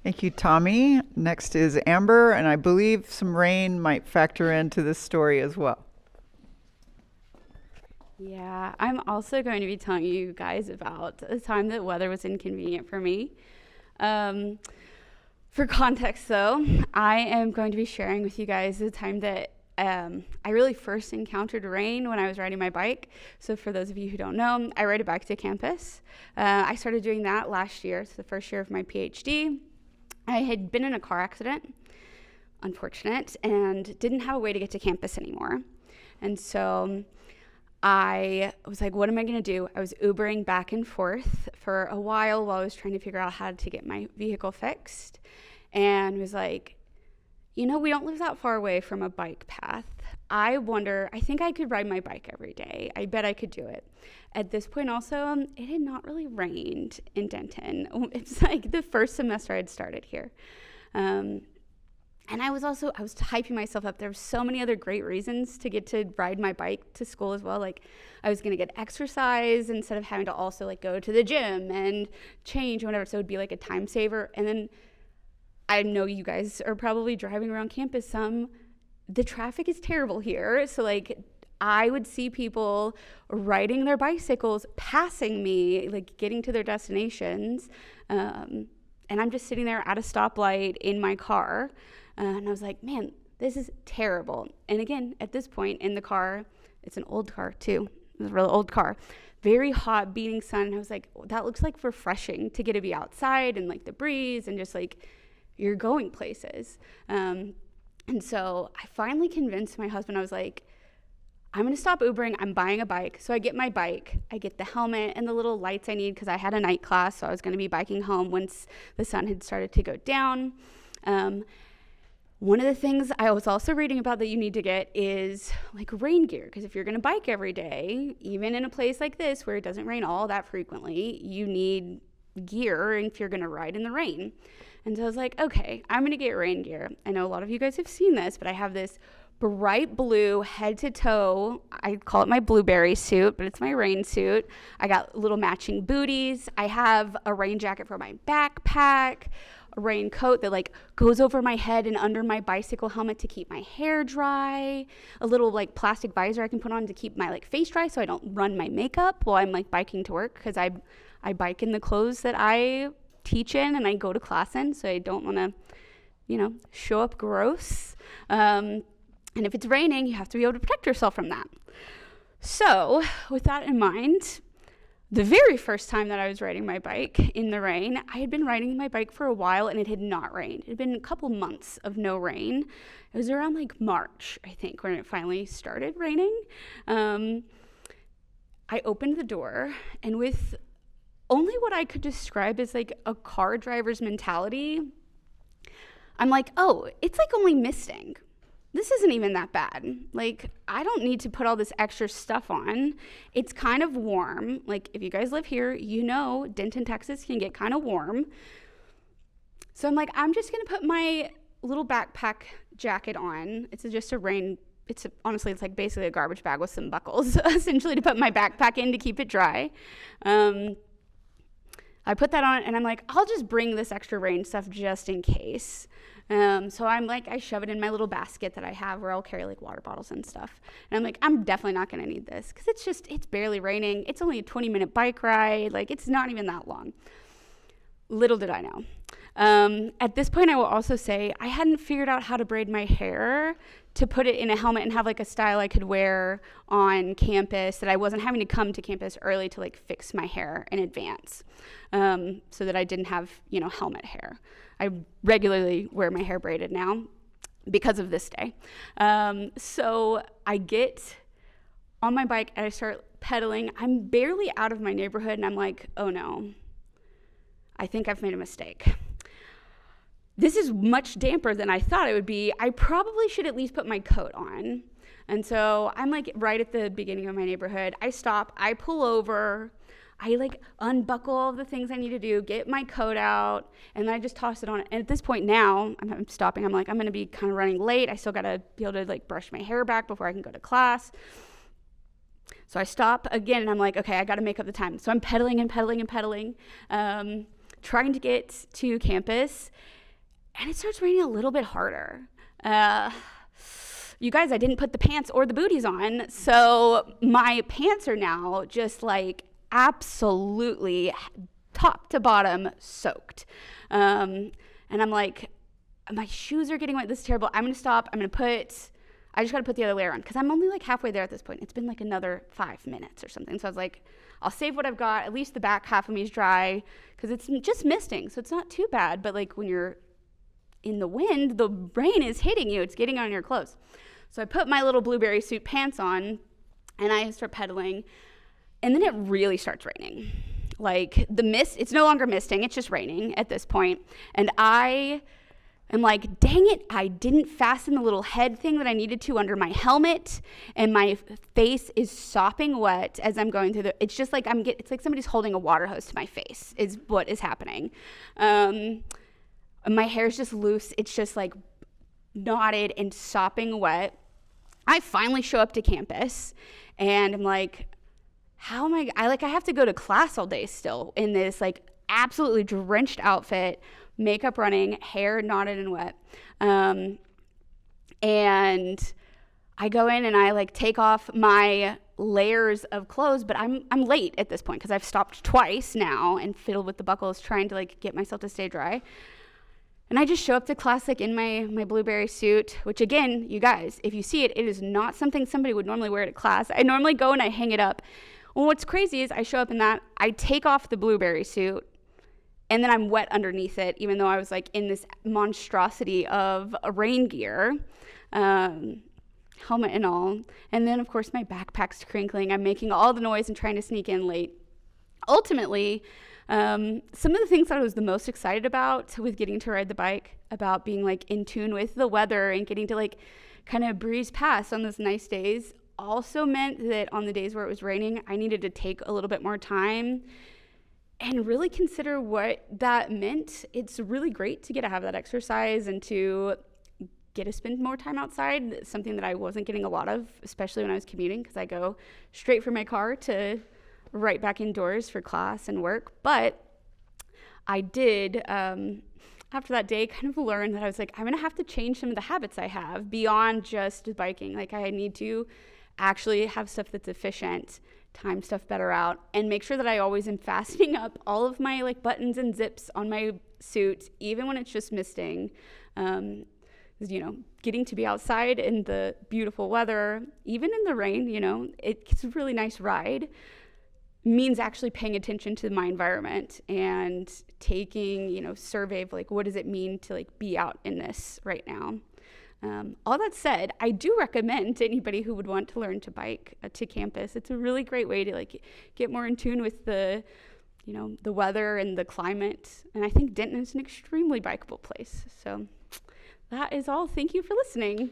Thank you, Tommy. Next is Amber, and I believe some rain might factor into this story as well. Yeah, I'm also going to be telling you guys about a time that weather was inconvenient for me. Um, for context, though, I am going to be sharing with you guys the time that I really first encountered rain when I was riding my bike. So, for those of you who don't know, I ride a bike to campus. I started doing that last year. It's the first year of my PhD. I had been in a car accident, unfortunate, and didn't have a way to get to campus anymore. And so I was like, what am I going to do? I was Ubering back and forth for a while I was trying to figure out how to get my vehicle fixed, and was like, we don't live that far away from a bike path. I think I could ride my bike every day. I bet I could do it. At this point also, it had not really rained in Denton. It's like the first semester I had started here. And I was hyping myself up. There were so many other great reasons to get to ride my bike to school as well. Like, I was gonna get exercise instead of having to also like go to the gym and change or whatever. So it would be like a time saver. And then I know you guys are probably driving around campus some. The traffic is terrible here. So like, I would see people riding their bicycles, passing me, like getting to their destinations. And I'm just sitting there at a stoplight in my car. And I was like, man, this is terrible. And again, at this point in the car, it's an old car too. It was a real old car. Very hot, beating sun. And I was like, that looks like refreshing to get to be outside and like the breeze and just like you're going places. And so I finally convinced my husband. I was like, I'm going to stop Ubering. I'm buying a bike. So I get my bike. I get the helmet and the little lights I need because I had a night class. So I was going to be biking home once the sun had started to go down. One of the things I was also reading about that you need to get is like rain gear, because if you're going to bike every day, even in a place like this where it doesn't rain all that frequently, you need gear if you're going to ride in the rain. And so I was like, okay, I'm going to get rain gear. I know a lot of you guys have seen this, but I have this bright blue head to toe. I call it my blueberry suit, but it's my rain suit. I got little matching booties. I have a rain jacket for my backpack, a raincoat that like goes over my head and under my bicycle helmet to keep my hair dry, a little like plastic visor I can put on to keep my like face dry so I don't run my makeup while I'm like biking to work, because I bike in the clothes that I teach in and I go to class in, so I don't want to, show up gross. And if it's raining, you have to be able to protect yourself from that. So with that in mind, the very first time that I was riding my bike in the rain, I had been riding my bike for a while and it had not rained. It had been a couple months of no rain. It was around like March, I think, when it finally started raining. I opened the door, and with only what I could describe as like a car driver's mentality, I'm like, oh, it's like only misting. This isn't even that bad. Like, I don't need to put all this extra stuff on. It's kind of warm. Like, if you guys live here, Denton, Texas can get kind of warm. So I'm like, I'm just going to put my little backpack jacket on. Honestly, it's like basically a garbage bag with some buckles, essentially, to put my backpack in to keep it dry. I put that on, and I'm like, I'll just bring this extra rain stuff just in case. So I'm like, I shove it in my little basket that I have where I'll carry like water bottles and stuff. And I'm like, I'm definitely not going to need this because it's barely raining. It's only a 20-minute bike ride. Like, it's not even that long. Little did I know. At this point, I will also say I hadn't figured out how to braid my hair to put it in a helmet and have like a style I could wear on campus, that I wasn't having to come to campus early to like fix my hair in advance, so that I didn't have, helmet hair. I regularly wear my hair braided now because of this day. So I get on my bike and I start pedaling. I'm barely out of my neighborhood and I'm like, oh no, I think I've made a mistake. This is much damper than I thought it would be. I probably should at least put my coat on. And so I'm like right at the beginning of my neighborhood. I stop, I pull over, I like unbuckle all the things I need to do, get my coat out, and then I just toss it on. And at this point now, I'm stopping. I'm like, I'm going to be kind of running late. I still got to be able to like brush my hair back before I can go to class. So I stop again and I'm like, okay, I got to make up the time. So I'm pedaling and pedaling and pedaling, trying to get to campus. and it starts raining a little bit harder. You guys, I didn't put the pants or the booties on, so my pants are now just like absolutely top to bottom soaked. And I'm like, my shoes are getting wet. This is terrible. I'm gonna stop. I just gotta put the other layer on because I'm only like halfway there at this point. It's been like another 5 minutes or something. So I was like, I'll save what I've got. At least the back half of me is dry because it's just misting, so it's not too bad. But like when you're in the wind, the rain is hitting you. It's getting on your clothes. So I put my little blueberry suit pants on and I start pedaling, and then it really starts raining. Like the mist, it's no longer misting, it's just raining at this point. And I am like, dang it, I didn't fasten the little head thing that I needed to under my helmet, and my face is sopping wet as I'm going through it's just like it's like somebody's holding a water hose to my face is what is happening. My hair's just loose, it's just like knotted and sopping wet. I finally show up to campus and I'm like, how am I have to go to class all day still in this like absolutely drenched outfit, makeup running, hair knotted and wet. And I go in and I like take off my layers of clothes, but I'm late at this point because I've stopped twice now and fiddled with the buckles trying to like get myself to stay dry. And I just show up to class like in my blueberry suit, which again, you guys, if you see it, it is not something somebody would normally wear to class. I normally go and I hang it up. Well, what's crazy is I show up in that, I take off the blueberry suit, and then I'm wet underneath it, even though I was like in this monstrosity of rain gear, helmet and all. And then of course my backpack's crinkling. I'm making all the noise and trying to sneak in late. Ultimately, some of the things that I was the most excited about with getting to ride the bike, about being like in tune with the weather and getting to like kind of breeze past on those nice days, also meant that on the days where it was raining, I needed to take a little bit more time and really consider what that meant. It's really great to get to have that exercise and to get to spend more time outside, something that I wasn't getting a lot of, especially when I was commuting, because I go straight from my car to right back indoors for class and work. But I did, after that day, kind of learn that I was like, I'm gonna have to change some of the habits I have beyond just biking. Like I need to actually have stuff that's efficient, time stuff better out, and make sure that I always am fastening up all of my like buttons and zips on my suit, even when it's just misting. You know, getting to be outside in the beautiful weather, even in the rain, you know, it's a really nice ride, means actually paying attention to my environment and taking, you know, survey of like, what does it mean to like be out in this right now? All that said, I do recommend to anybody who would want to learn to bike to campus. It's a really great way to like get more in tune with the, you know, the weather and the climate. And I think Denton is an extremely bikeable place. So that is all. Thank you for listening.